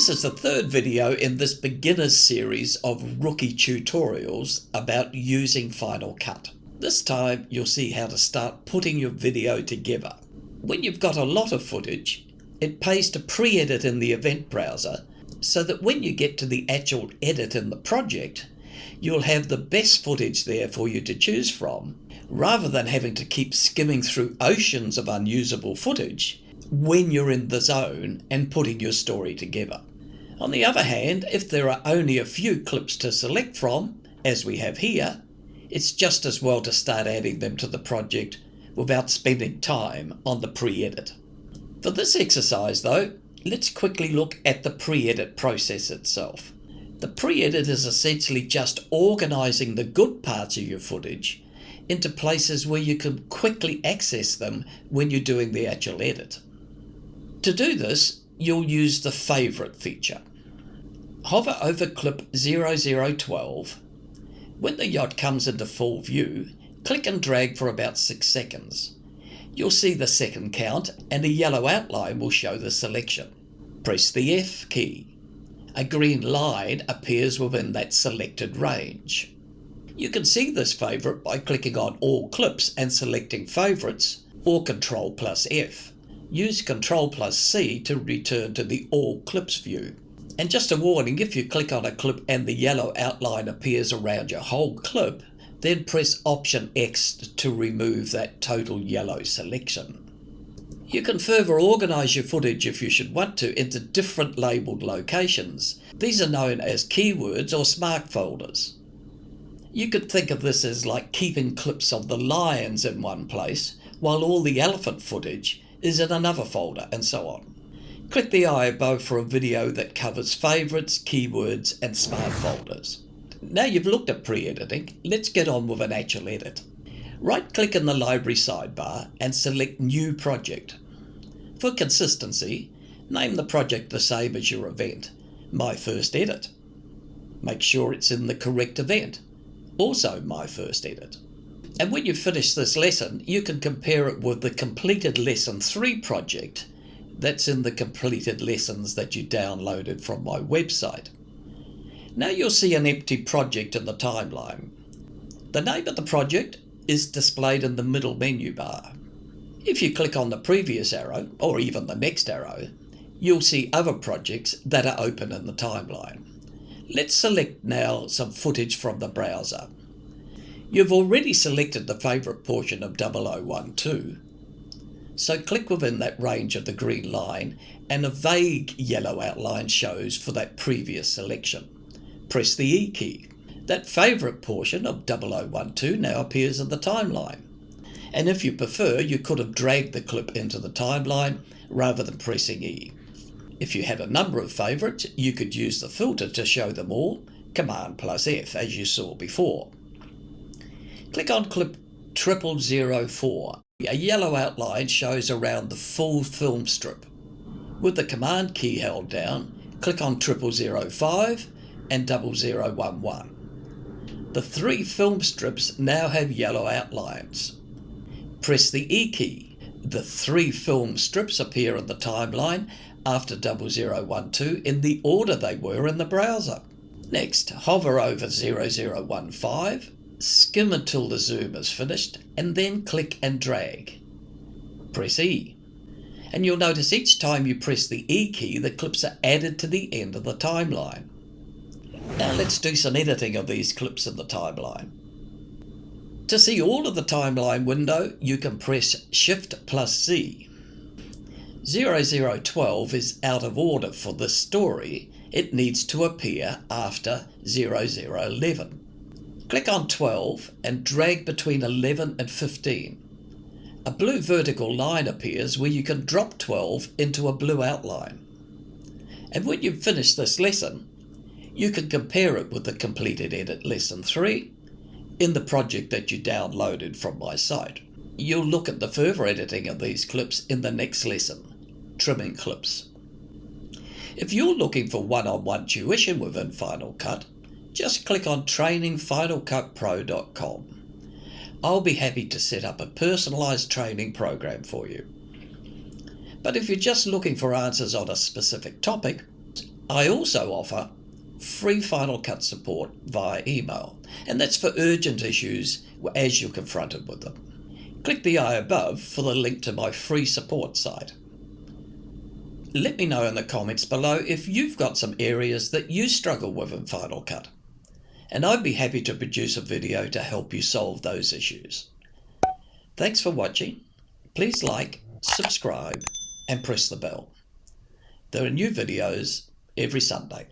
This is the third video in this beginner's series of rookie tutorials about using Final Cut. This time you'll see how to start putting your video together. When you've got a lot of footage, it pays to pre-edit in the event browser so that when you get to the actual edit in the project, you'll have the best footage there for you to choose from, rather than having to keep skimming through oceans of unusable footage when you're in the zone and putting your story together. On the other hand, if there are only a few clips to select from, as we have here, it's just as well to start adding them to the project without spending time on the pre-edit. For this exercise though, let's quickly look at the pre-edit process itself. The pre-edit is essentially just organising the good parts of your footage into places where you can quickly access them when you're doing the actual edit. To do this, you'll use the Favourite feature. Hover over clip 0012. When the yacht comes into full view, click and drag for about 6 seconds. You'll see the second count and a yellow outline will show the selection. Press the F key. A green line appears within that selected range. You can see this favourite by clicking on All Clips and selecting Favourites, or Ctrl+F. Use Ctrl+C to return to the All Clips view. And just a warning, if you click on a clip and the yellow outline appears around your whole clip, then press Option X to remove that total yellow selection. You can further organise your footage if you should want to into different labelled locations. These are known as keywords or smart folders. You could think of this as like keeping clips of the lions in one place while all the elephant footage is in another folder, and so on. Click the eye above for a video that covers favourites, keywords and smart folders. Now you've looked at pre-editing, let's get on with an actual edit. Right-click in the library sidebar and select New Project. For consistency, name the project the same as your event, My First Edit. Make sure it's in the correct event, also My First Edit. And when you've finished this lesson, you can compare it with the completed Lesson 3 project that's in the completed lessons that you downloaded from my website. Now you'll see an empty project in the timeline. The name of the project is displayed in the middle menu bar. If you click on the previous arrow, or even the next arrow, you'll see other projects that are open in the timeline. Let's select now some footage from the browser. You've already selected the favourite portion of 0012, so click within that range of the green line and a vague yellow outline shows for that previous selection. Press the E key. That favourite portion of 0012 now appears in the timeline. And if you prefer, you could have dragged the clip into the timeline rather than pressing E. If you had a number of favourites, you could use the filter to show them all, Command+F, as you saw before. Click on clip 0004. A yellow outline shows around the full film strip. With the Command key held down, click on 0005 and 0011. The 3 film strips now have yellow outlines. Press the E key. The 3 film strips appear in the timeline after 0012 in the order they were in the browser. Next, hover over 0015. Skim until the zoom is finished and then click and drag. Press E. And you'll notice each time you press the E key, the clips are added to the end of the timeline. Now let's do some editing of these clips in the timeline. To see all of the timeline window, you can press Shift+Z. 0012 is out of order for this story. It needs to appear after 0011. Click on 12 and drag between 11 and 15. A blue vertical line appears where you can drop 12 into a blue outline. And when you've finished this lesson, you can compare it with the completed edit Lesson 3 in the project that you downloaded from my site. You'll look at the further editing of these clips in the next lesson, Trimming Clips. If you're looking for one-on-one tuition within Final Cut, just click on trainingfinalcutpro.com. I'll be happy to set up a personalised training program for you. But if you're just looking for answers on a specific topic, I also offer free Final Cut support via email, and that's for urgent issues as you're confronted with them. Click the eye above for the link to my free support site. Let me know in the comments below if you've got some areas that you struggle with in Final Cut, and I'd be happy to produce a video to help you solve those issues. Thanks for watching. Please like, subscribe, and press the bell. There are new videos every Sunday.